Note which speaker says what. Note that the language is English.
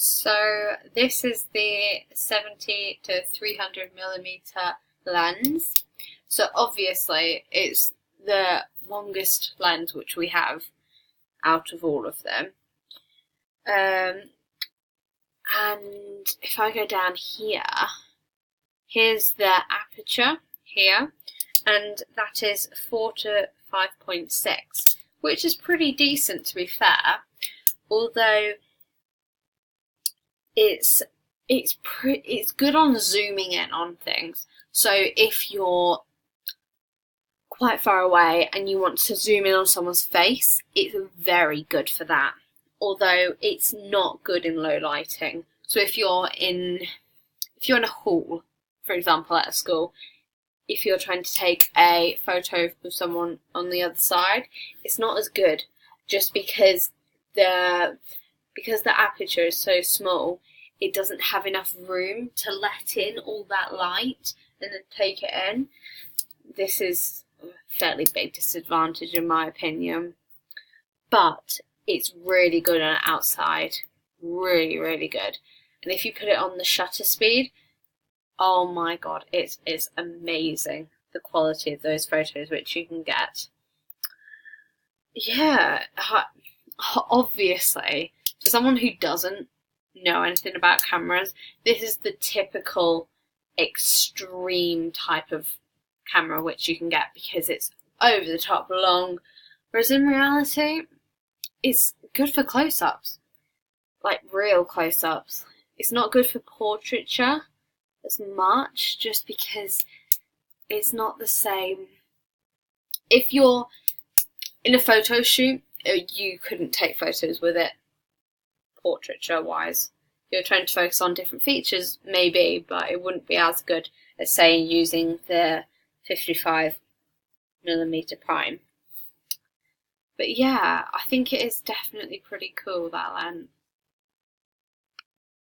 Speaker 1: So this is the 70 to 300mm lens. So obviously it's the longest lens which we have out of all of them. And if I go down here, here's the aperture here, and that is 4 to 5.6, which is pretty decent to be fair, although it's good on zooming in on things. So if you're quite far away and you want to zoom in on someone's face, it's very good for that. Although it's not good in low lighting. So if you're in a hall, for example, at a school, if you're trying to take a photo of someone on the other side, it's not as good, just because the aperture is so small, it doesn't have enough room to let in all that light and then take it in. This is a fairly big disadvantage in my opinion, but it's really good on outside, really, really good. And if you put it on the shutter speed, oh my god, it is amazing, the quality of those photos which you can get. Yeah, obviously, for someone who doesn't know anything about cameras, this is the typical extreme type of camera which you can get, because it's over the top long, whereas in reality it's good for close-ups, like real close-ups. It's not good for portraiture as much, just because it's not the same. If you're in a photo shoot, you couldn't take photos with it portraiture wise. You're trying to focus on different features maybe, but it wouldn't be as good as say using the 55mm prime. But yeah, I think it is definitely pretty cool, that lens.